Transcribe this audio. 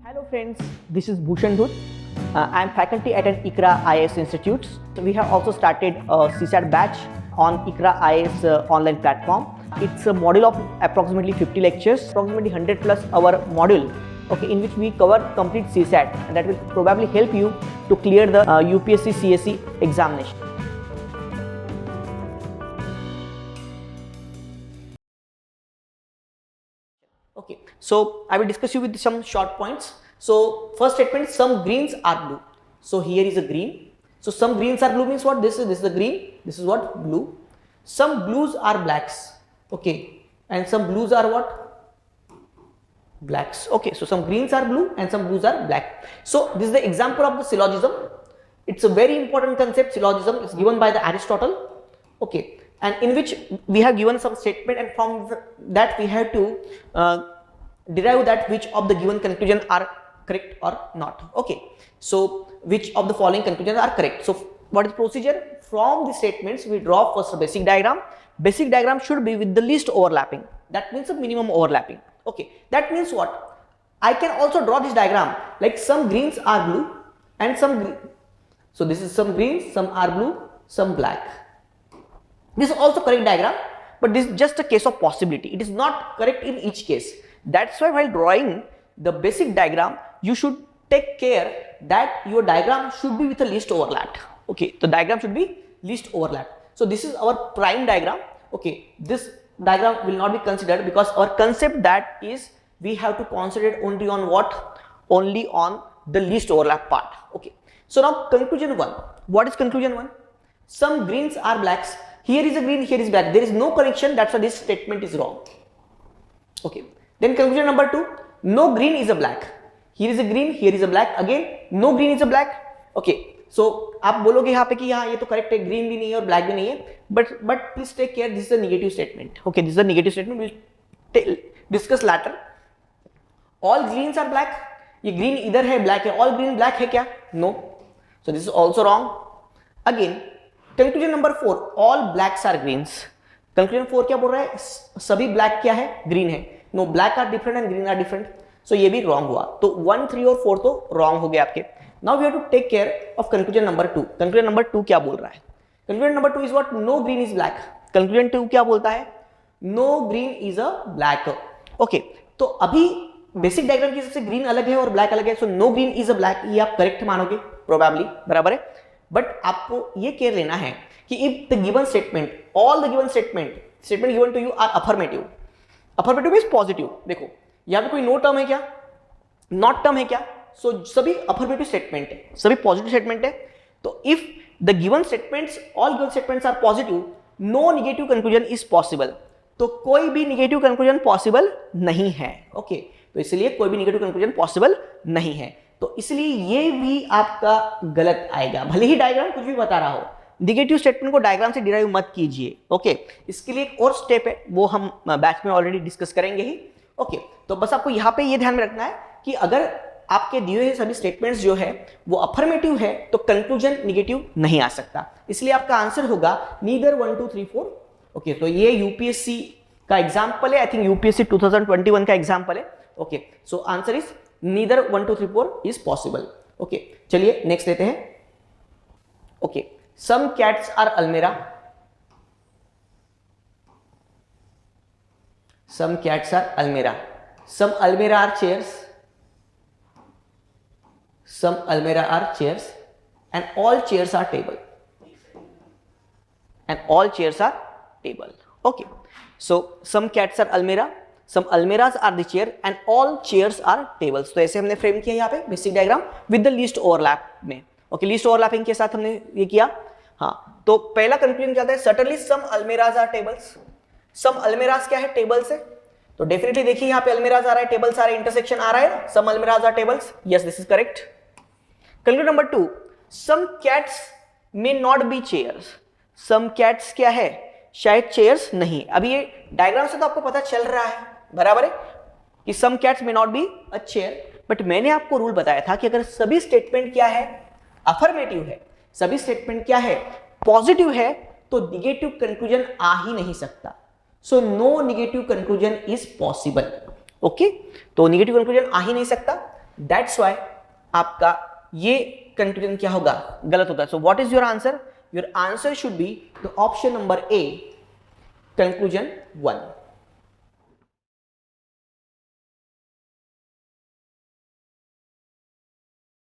Hello friends, this is Bhushan Dhut. I am faculty at an ICRA IAS Institute. We have also started a CSAT batch on ICRA IAS online platform. It's a module of approximately 50 lectures, approximately 100 plus hour module, okay, in which we cover complete CSAT, and that will probably help you to clear the UPSC CSE examination. Okay, so I will discuss you with some short points. So first statement, some greens are blue. So here is a green. So some greens are blue means what? This is the green. This is what? Blue. Some blues are blacks. Okay, and some blues are what? Blacks. Okay, so some greens are blue and some blues are black. So this is the example of the syllogism. It's a very important concept. Syllogism is given by the Aristotle. Okay, and in which we have given some statement, and from that we have to derive that which of the given conclusion are correct or not. Okay, so which of the following conclusions are correct. So what is procedure? From the statements we draw first a basic diagram. Basic diagram should be with the least overlapping. That means the minimum overlapping. Okay, that means what? I can also draw this diagram like some greens are blue and some green. So this is some greens, some are blue, some black. This is also correct diagram, but this is just a case of possibility. It is not correct in each case. That's why while drawing the basic diagram, you should take care that your diagram should be with the least overlap. Okay, the diagram should be least overlap. So this is our prime diagram. Okay, this diagram will not be considered because our concept that is we have to concentrate only on what? Only on the least overlap part. Okay, so now conclusion 1. What is conclusion 1? Some greens are blacks. Here is a green, here is black. There is no connection. That's why this statement is wrong. Okay. Then conclusion number 2. No green is a black. Here is a green, here is a black. Again, no green is a black. Okay. So आप बोलोगे यहाँ पे कि हाँ ये तो correct है, green भी नहीं है और black भी नहीं है. But please take care. This is a negative statement. Okay. This is a negative statement. We'll discuss later. All greens are black. ये green इधर है, black है. All green black है क्या? No. So this is also wrong. Again. Conclusion number 4, all blacks are greens. Conclusion 4 क्या बोल रहा है? सभी ब्लैक क्या है? ग्रीन है. No, black are different and green are different. So ये भी रॉन्ग हुआ. तो 1, 3 और 4 तो रॉन्ग हो गए आपके. Now we have to take care of conclusion number 2. Conclusion number 2 क्या बोल रहा है? Conclusion number 2 is what? No green is black. Conclusion 2 क्या बोलता है? No green is a black. Okay, तो अभी बेसिक डायग्राम की हिसाब से ग्रीन अलग है और ब्लैक अलग है. So no green is a black, ये आप करेक्ट मानोगे प्रोबेबली, बराबर है. बट आपको ये केयर लेना है कि if the given statement, all the given statement given to you are affirmative. Affirmative means positive. देखो यहां पे कोई नो टर्म है क्या? नॉट टर्म है क्या? सो सभी अफर्मेटिव स्टेटमेंट है, सभी पॉजिटिव स्टेटमेंट है. तो if the given statements, all given statements are positive, no negative conclusion is possible. तो कोई भी नेगेटिव कंक्लूजन पॉसिबल नहीं है. ओके, तो इसलिए कोई भी नेगेटिव कंक्लूजन पॉसिबल नहीं है. तो इसलिए ये भी आपका गलत आएगा, भले ही डायग्राम कुछ भी बता रहा हो. नेगेटिव स्टेटमेंट को डायग्राम से डिराइव मत कीजिए. ओके, इसके लिए एक और स्टेप है, वो हम बैच में ऑलरेडी डिस्कस करेंगे ही. ओके, तो बस आपको यहाँ पे ये ध्यान में रखना है कि अगर आपके दिए हुए सभी स्टेटमेंट्स जो है वो अफर्मेटिव है तो कंक्लूजन नेगेटिव नहीं आ सकता. इसलिए आपका आंसर होगा नीदर 1, 2, 3, 4. ओके, तो ये यूपीएससी का एग्जाम्पल है. आई थिंक यूपीएससी 2021 का एग्जाम्पल है. Okay, so answer is neither 1, 2, 3, 4 is possible. Okay, चलिए नेक्स्ट लेते हैं. Okay, some cats are almirah. Some cats are almirah. Some almirah are chairs. Some almirah are chairs, and all chairs are table. And all chairs are table. Okay, so some cats are almirah. Some almirahs are the chair and all chairs are tables. तो ऐसे हमने frame किया यहाँ पे basic diagram with the least overlap में. Okay, least overlapping के साथ हमने ये किया. हाँ, तो पहला कंक्लूजन क्या था? Certainly some almirahs are tables. Some almirahs क्या है? टेबल्स है. तो डेफिनेटली देखिए यहाँ पे अलमिराज आ रहा है, टेबल्स आ रहे हैं, इंटरसेक्शन आ रहा है ना. Some almirahs are tables. Yes, this is correct. Conclusion number 2, some cats may not be chairs. Some cats क्या है? शायद चेयर्स नहीं. अभी ये डायग्राम से तो आपको पता चल रहा है, बराबर है, कि some cats may not be a chair. But मैंने आपको रूल बताया था कि अगर सभी स्टेटमेंट क्या है? अफर्मेटिव है, सभी स्टेटमेंट क्या है? पॉजिटिव है, तो निगेटिव कंक्लूजन आ ही नहीं सकता. So no negative conclusion is possible. Okay, तो नेगेटिव कंक्लूजन आ ही नहीं सकता. दैट्स वाई आपका ये कंक्लूजन क्या होगा, गलत होगा. So what is your answer? Your answer should be the option number A, conclusion 1.